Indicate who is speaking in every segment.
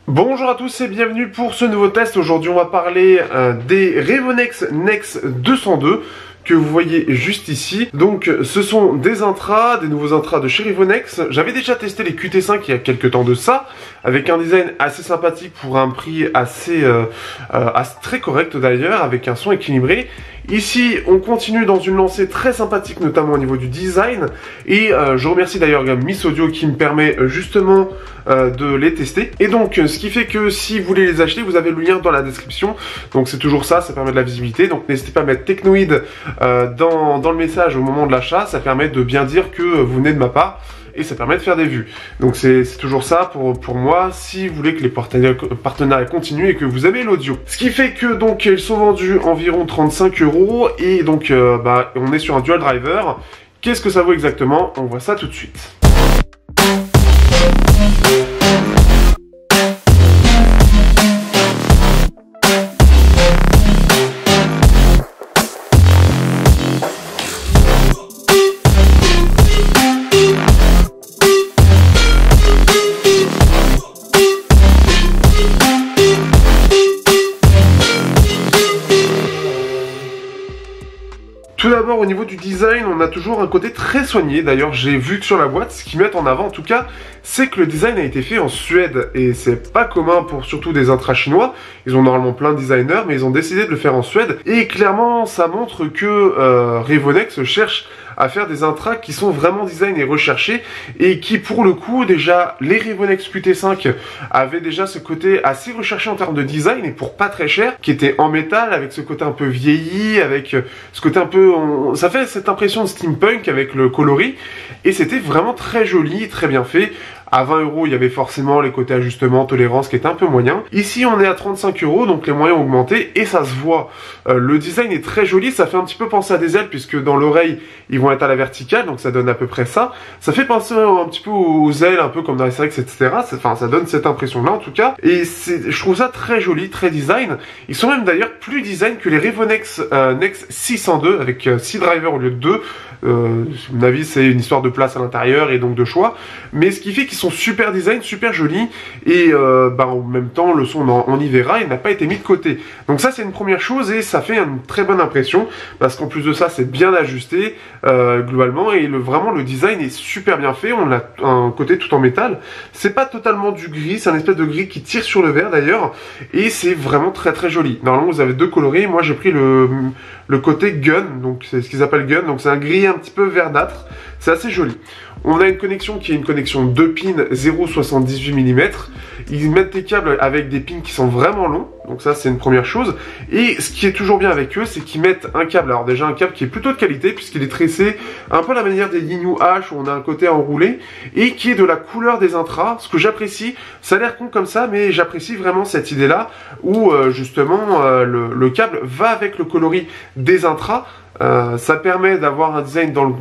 Speaker 1: Bonjour à tous et bienvenue pour ce nouveau test. Aujourd'hui on va parler des Revonex Nex 202 que vous voyez juste ici. Donc ce sont des intras, des nouveaux intras de chez Revonex. J'avais déjà testé les QT5 il y a quelques temps de ça, avec un design assez sympathique pour un prix assez très correct d'ailleurs, avec un son équilibré. Ici, on continue dans une lancée très sympathique, notamment au niveau du design. Et je remercie d'ailleurs Miss Audio qui me permet justement de les tester. Et donc, ce qui fait que si vous voulez les acheter, vous avez le lien dans la description. Donc c'est toujours ça, ça permet de la visibilité. Donc n'hésitez pas à mettre Technoid dans le message au moment de l'achat. Ça permet de bien dire que vous venez de ma part. Et ça permet de faire des vues. Donc c'est toujours ça pour moi, si vous voulez que les partenariats continuent et que vous avez l'audio. Ce qui fait que donc ils sont vendus environ 35 € et donc on est sur un dual driver. Qu'est-ce que ça vaut exactement? On voit ça tout de suite. Tout d'abord, au niveau du design, on a toujours un côté très soigné. D'ailleurs, j'ai vu que sur la boîte, ce qu'ils mettent en avant, en tout cas, c'est que le design a été fait en Suède. Et c'est pas commun pour surtout des intras chinois. Ils ont normalement plein de designers, mais ils ont décidé de le faire en Suède. Et clairement, ça montre que Revonex cherche à faire des intras qui sont vraiment design et recherchés. Et qui, pour le coup, déjà, les Revonex QT5 avaient déjà ce côté assez recherché en termes de design. Et pour pas très cher, qui était en métal, avec ce côté un peu vieilli, avec ce côté un peu... Ça fait cette impression de steampunk avec le coloris. Et c'était vraiment très joli, très bien fait. À 20 €, il y avait forcément les côtés ajustement, tolérance qui étaient un peu moyens. Ici, on est à 35 €, donc les moyens ont augmenté et ça se voit. Le design est très joli, ça fait un petit peu penser à des ailes puisque dans l'oreille, ils vont être à la verticale, donc ça donne à peu près ça. Ça fait penser un petit peu aux ailes, un peu comme dans les SRX, etc. Enfin, ça donne cette impression-là en tout cas. Et je trouve ça très joli, très design. Ils sont même d'ailleurs plus design que les Revonex Nex 602 avec 6 drivers au lieu de 2. À mon avis, c'est une histoire de place à l'intérieur et donc de choix. Mais ce qui fait qu'ils sont super design, super jolis et en même temps le son on y verra, il n'a pas été mis de côté. Donc ça c'est une première chose et ça fait une très bonne impression parce qu'en plus de ça c'est bien ajusté globalement et vraiment le design est super bien fait. On a un côté tout en métal, c'est pas totalement du gris, c'est un espèce de gris qui tire sur le vert d'ailleurs et c'est vraiment très très joli. Normalement vous avez deux coloris, moi j'ai pris le côté gun, donc c'est ce qu'ils appellent gun, donc c'est un gris un petit peu verdâtre, c'est assez joli. On a une connexion qui est une connexion 2 pins 0,78 mm. Ils mettent des câbles avec des pins qui sont vraiment longs, donc ça c'est une première chose. Et ce qui est toujours bien avec eux, c'est qu'ils mettent un câble, alors déjà un câble qui est plutôt de qualité puisqu'il est tressé un peu à la manière des Yinyu H où on a un côté enroulé et qui est de la couleur des intras, ce que j'apprécie. Ça a l'air con comme ça, mais j'apprécie vraiment cette idée-là où justement le câble va avec le coloris des intras. Ça permet d'avoir un design dans le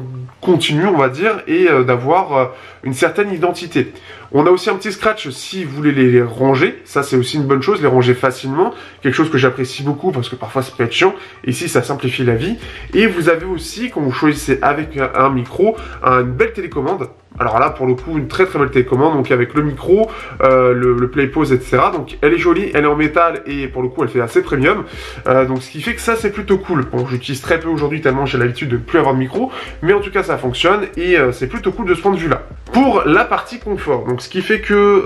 Speaker 1: continu, on va dire, et d'avoir une certaine identité. On a aussi un petit scratch si vous voulez les ranger, ça c'est aussi une bonne chose, les ranger facilement, quelque chose que j'apprécie beaucoup parce que parfois ça peut être chiant, et ici ça simplifie la vie. Et vous avez aussi, quand vous choisissez avec un micro, une belle télécommande. Alors là pour le coup une très très belle télécommande, donc avec le micro, le play pause etc. Donc elle est jolie, elle est en métal et pour le coup elle fait assez premium. Donc ce qui fait que ça c'est plutôt cool. Bon j'utilise très peu aujourd'hui tellement j'ai l'habitude de plus avoir de micro, mais en tout cas ça fonctionne et c'est plutôt cool de ce point de vue là. Pour la partie confort, donc ce qui fait que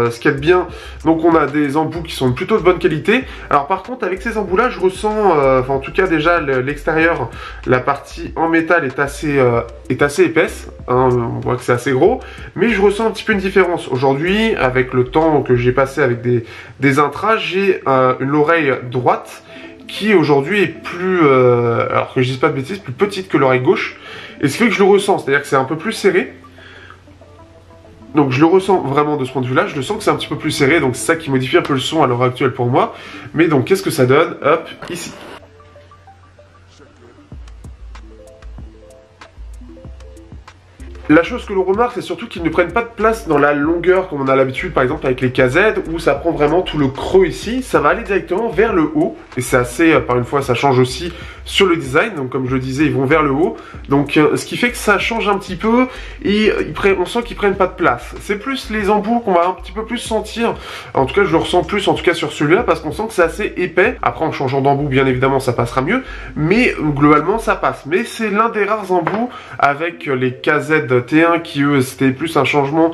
Speaker 1: ce qui est bien, donc on a des embouts qui sont plutôt de bonne qualité. Alors par contre avec ces embouts là je ressens, en tout cas déjà l'extérieur, la partie en métal est assez épaisse, hein, on voit que c'est assez gros, mais je ressens un petit peu une différence. Aujourd'hui avec le temps que j'ai passé avec des intras, j'ai l'oreille droite qui aujourd'hui est plus, alors que je dise pas de bêtises, plus petite que l'oreille gauche, et ce qui fait que je le ressens, c'est à dire que c'est un peu plus serré. Donc je le ressens vraiment de ce point de vue là, je le sens que c'est un petit peu plus serré, donc c'est ça qui modifie un peu le son à l'heure actuelle pour moi. Mais donc qu'est-ce que ça donne? Hop, ici. La chose que l'on remarque, c'est surtout qu'ils ne prennent pas de place dans la longueur comme on a l'habitude par exemple avec les KZ où ça prend vraiment tout le creux ici, ça va aller directement vers le haut et c'est assez, par une fois ça change aussi sur le design. Donc comme je le disais, ils vont vers le haut. Donc ce qui fait que ça change un petit peu et on sent qu'ils prennent pas de place. C'est plus les embouts qu'on va un petit peu plus sentir. En tout cas, je le ressens plus en tout cas sur celui-là parce qu'on sent que c'est assez épais. Après, en changeant d'embout, bien évidemment, ça passera mieux. Mais globalement, ça passe. Mais c'est l'un des rares embouts avec les KZ T1 qui, eux, c'était plus un changement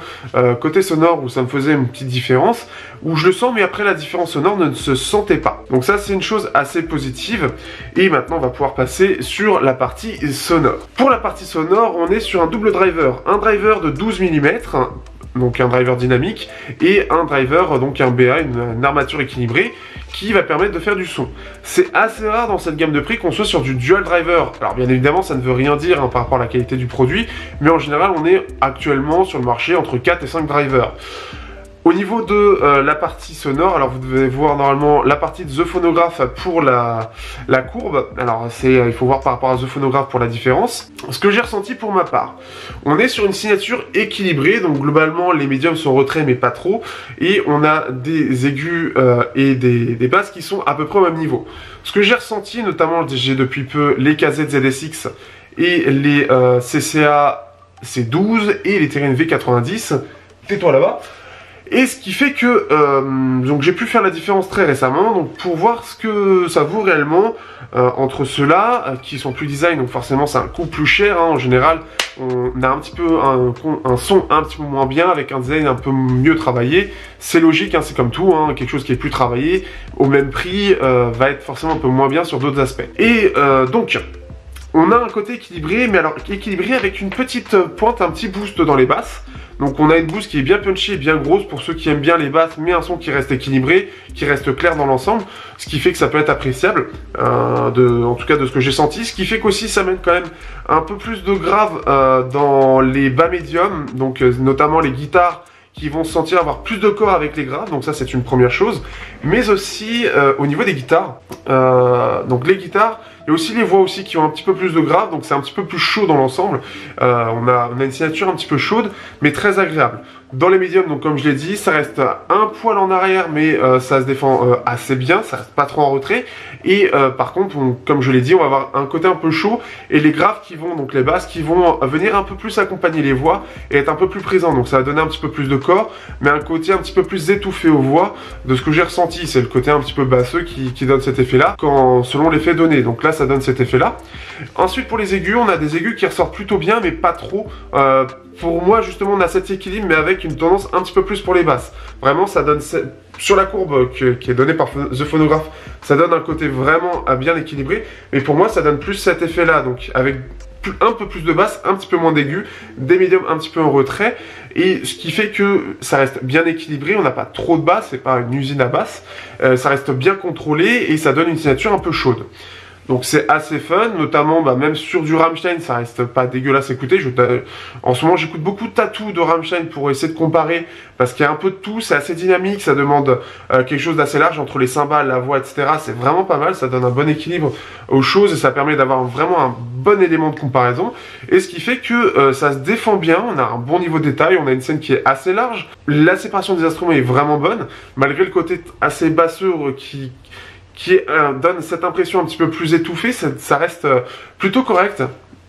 Speaker 1: côté sonore où ça me faisait une petite différence. Où je le sens, mais après, la différence sonore ne se sentait pas. Donc ça, c'est une chose assez positive. Et maintenant, on va pouvoir passer sur la partie sonore. Pour la partie sonore, on est sur un double driver. Un driver de 12 mm, donc un driver dynamique, et un driver, donc un BA, une armature équilibrée, qui va permettre de faire du son. C'est assez rare dans cette gamme de prix qu'on soit sur du dual driver. Alors bien évidemment, ça ne veut rien dire par rapport à la qualité du produit, mais en général, on est actuellement sur le marché entre 4 et 5 drivers. Au niveau de la partie sonore, alors vous devez voir normalement la partie de The Phonograph pour la courbe. Alors il faut voir par rapport à The Phonograph pour la différence. Ce que j'ai ressenti pour ma part, on est sur une signature équilibrée, donc globalement les médiums sont retraits mais pas trop. Et on a des aigus et des basses qui sont à peu près au même niveau. Ce que j'ai ressenti, notamment j'ai depuis peu les KZ ZSX et les CCA C12 et les Terrain V90. Tais-toi là-bas. Et ce qui fait que donc j'ai pu faire la différence très récemment, donc pour voir ce que ça vaut réellement entre ceux-là qui sont plus design, donc forcément c'est un coût plus cher. En général, on a un petit peu un son un petit peu moins bien avec un design un peu mieux travaillé. C'est logique, c'est comme tout, quelque chose qui est plus travaillé au même prix va être forcément un peu moins bien sur d'autres aspects. Et donc on a un côté équilibré, mais alors équilibré avec une petite pointe, un petit boost dans les basses. Donc on a une boost qui est bien punchy et bien grosse pour ceux qui aiment bien les basses, mais un son qui reste équilibré, qui reste clair dans l'ensemble, ce qui fait que ça peut être appréciable, en tout cas de ce que j'ai senti, ce qui fait qu'aussi ça mène quand même un peu plus de grave dans les bas médiums, donc notamment les guitares qui vont se sentir avoir plus de corps avec les graves, donc ça c'est une première chose, mais aussi au niveau des guitares, donc les guitares, il y a aussi les voix aussi qui ont un petit peu plus de grave, donc c'est un petit peu plus chaud dans l'ensemble. On a une signature un petit peu chaude, mais très agréable. Dans les médiums, donc comme je l'ai dit, ça reste un poil en arrière, mais ça se défend assez bien, ça reste pas trop en retrait. Et par contre, comme je l'ai dit, on va avoir un côté un peu chaud, et les graves qui vont, donc les basses, qui vont venir un peu plus accompagner les voix, et être un peu plus présents. Donc ça va donner un petit peu plus de corps, mais un côté un petit peu plus étouffé aux voix. De ce que j'ai ressenti, c'est le côté un petit peu basseux qui donne cet effet-là, selon l'effet donné. Donc là, ça donne cet effet-là. Ensuite, pour les aigus, on a des aigus qui ressortent plutôt bien, mais pas trop. Pour moi, justement, on a cet équilibre, mais avec une tendance un petit peu plus pour les basses. Vraiment, ça donne, sur la courbe qui est donnée par The Phonograph, ça donne un côté vraiment bien équilibré. Mais pour moi, ça donne plus cet effet-là, donc avec un peu plus de basses, un petit peu moins d'aigus, des médiums un petit peu en retrait, et ce qui fait que ça reste bien équilibré, on n'a pas trop de basses, c'est pas une usine à basses, ça reste bien contrôlé, et ça donne une signature un peu chaude. Donc c'est assez fun, notamment même sur du Rammstein, ça reste pas dégueulasse à écouter. En ce moment j'écoute beaucoup de tatou de Rammstein pour essayer de comparer, parce qu'il y a un peu de tout, c'est assez dynamique, ça demande quelque chose d'assez large entre les cymbales, la voix, etc. C'est vraiment pas mal, ça donne un bon équilibre aux choses et ça permet d'avoir vraiment un bon élément de comparaison. Et ce qui fait que ça se défend bien, on a un bon niveau de détail, on a une scène qui est assez large, la séparation des instruments est vraiment bonne, malgré le côté assez basseux qui donne cette impression un petit peu plus étouffée, ça reste plutôt correct.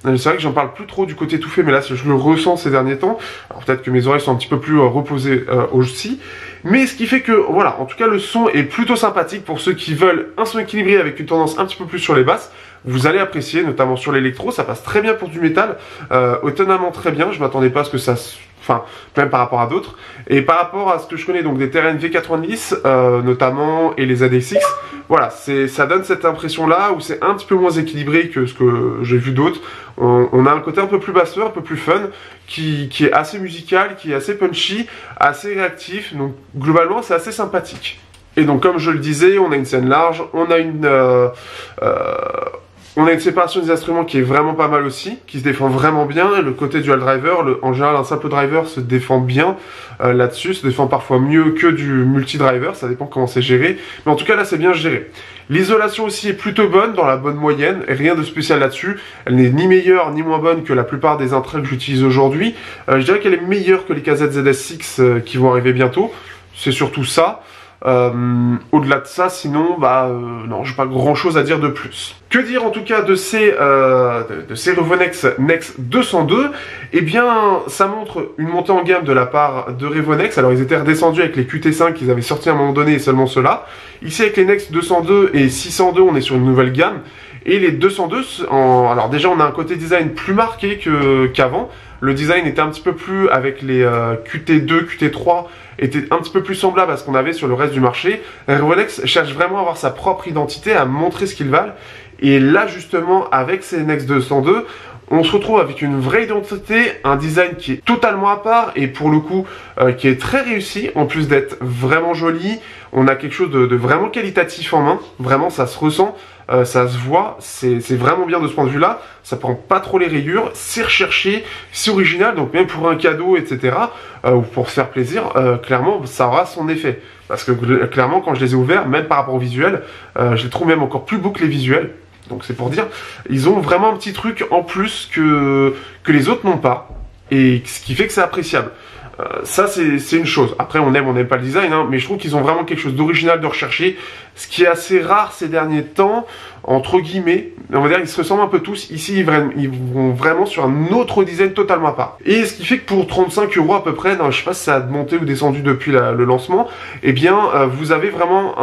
Speaker 1: C'est vrai que j'en parle plus trop du côté étouffé, mais là je le ressens ces derniers temps. Alors peut-être que mes oreilles sont un petit peu plus reposées aussi. Mais ce qui fait que, voilà, en tout cas le son est plutôt sympathique pour ceux qui veulent un son équilibré avec une tendance un petit peu plus sur les basses. Vous allez apprécier, notamment sur l'électro, ça passe très bien pour du métal, étonnamment très bien, je m'attendais pas à ce que ça... Enfin, même par rapport à d'autres. Et par rapport à ce que je connais, donc des Terrain V90 notamment, et les ZSX, voilà, ça donne cette impression-là où c'est un petit peu moins équilibré que ce que j'ai vu d'autres. On a un côté un peu plus basseux, un peu plus fun, qui est assez musical, qui est assez punchy, assez réactif, donc globalement c'est assez sympathique. Et donc comme je le disais, on a une scène large, on a une séparation des instruments qui est vraiment pas mal aussi, qui se défend vraiment bien. Le côté dual driver, en général un simple driver se défend bien là-dessus, se défend parfois mieux que du multi-driver, ça dépend comment c'est géré. Mais en tout cas là c'est bien géré. L'isolation aussi est plutôt bonne, dans la bonne moyenne, et rien de spécial là-dessus. Elle n'est ni meilleure ni moins bonne que la plupart des intras que j'utilise aujourd'hui. Je dirais qu'elle est meilleure que les KZ ZSX qui vont arriver bientôt, c'est surtout ça. Au-delà de ça, sinon, non, j'ai pas grand-chose à dire de plus. Que dire en tout cas de ces Revonex Nex 202? Eh bien, ça montre une montée en gamme de la part de Revonex. Alors, ils étaient redescendus avec les QT5 qu'ils avaient sortis à un moment donné et seulement ceux-là. Ici, avec les Nex 202 et 602, on est sur une nouvelle gamme. Et les 202, alors déjà, on a un côté design plus marqué qu'avant. Le design était un petit peu plus, avec les QT2, QT3, était un petit peu plus semblable à ce qu'on avait sur le reste du marché. Revonex cherche vraiment à avoir sa propre identité, à montrer ce qu'ils valent. Et là, justement, avec ces Nex 202, on se retrouve avec une vraie identité, un design qui est totalement à part et pour le coup qui est très réussi, en plus d'être vraiment joli. On a quelque chose de vraiment qualitatif en main, vraiment ça se ressent, ça se voit, c'est vraiment bien de ce point de vue-là. Ça prend pas trop les rayures, c'est recherché, c'est original, donc même pour un cadeau, etc., ou pour se faire plaisir, clairement ça aura son effet. Parce que clairement quand je les ai ouverts, même par rapport au visuel, je les trouve même encore plus beaux que les visuels. Donc c'est pour dire, ils ont vraiment un petit truc en plus que les autres n'ont pas, et ce qui fait que c'est appréciable. Ça c'est une chose. Après on n'aime pas le design, hein, mais je trouve qu'ils ont vraiment quelque chose d'original, de recherché, ce qui est assez rare ces derniers temps, entre guillemets. On va dire qu'ils se ressemblent un peu tous. Ici ils vont vraiment sur un autre design totalement à part. Et ce qui fait que pour 35 € à peu près, non, je sais pas si ça a monté ou descendu depuis le lancement, eh bien vous avez vraiment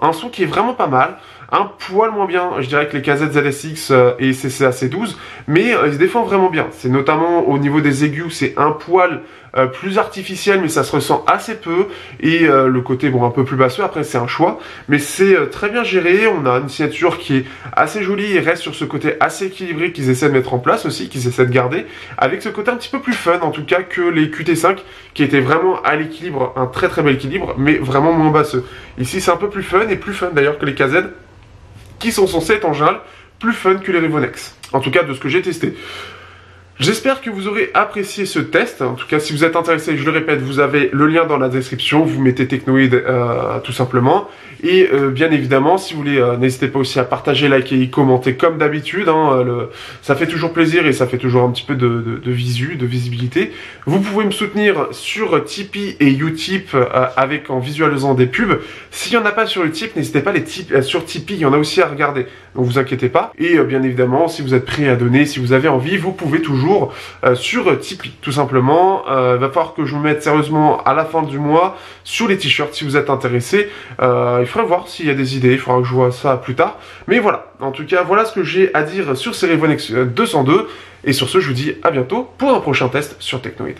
Speaker 1: un son qui est vraiment pas mal. Un poil moins bien, je dirais, que les KZ ZSX et CCAC12, mais ils se défendent vraiment bien. C'est notamment au niveau des aigus, c'est un poil plus artificiel, mais ça se ressent assez peu, et le côté bon un peu plus basseux, après c'est un choix, mais c'est très bien géré. On a une signature qui est assez jolie et reste sur ce côté assez équilibré qu'ils essaient de mettre en place aussi, qu'ils essaient de garder, avec ce côté un petit peu plus fun en tout cas que les QT5, qui étaient vraiment à l'équilibre, un très très bel équilibre, mais vraiment moins basseux. Ici c'est un peu plus fun, et plus fun d'ailleurs que les KZ, qui sont censés être en général plus fun que les Revonex. En tout cas, de ce que j'ai testé. J'espère que vous aurez apprécié ce test. En tout cas, si vous êtes intéressé, je le répète, vous avez le lien dans la description. Vous mettez Technoid tout simplement. Et bien évidemment, si vous voulez, n'hésitez pas aussi à partager, liker et commenter comme d'habitude. Hein, ça fait toujours plaisir et ça fait toujours un petit peu de visibilité. Vous pouvez me soutenir sur Tipeee et Utip en visualisant des pubs. S'il n'y en a pas sur Utip, n'hésitez pas sur Tipeee, il y en a aussi à regarder. Donc vous inquiétez pas. Et bien évidemment, si vous êtes prêt à donner, si vous avez envie, vous pouvez toujours sur Tipeee, tout simplement. Il va falloir que je me mette sérieusement à la fin du mois sur les t-shirts si vous êtes intéressé. Il faudra voir s'il y a des idées, il faudra que je vois ça plus tard. Mais voilà, en tout cas, voilà ce que j'ai à dire sur ces Revonex 202. Et sur ce, je vous dis à bientôt pour un prochain test sur Technoid.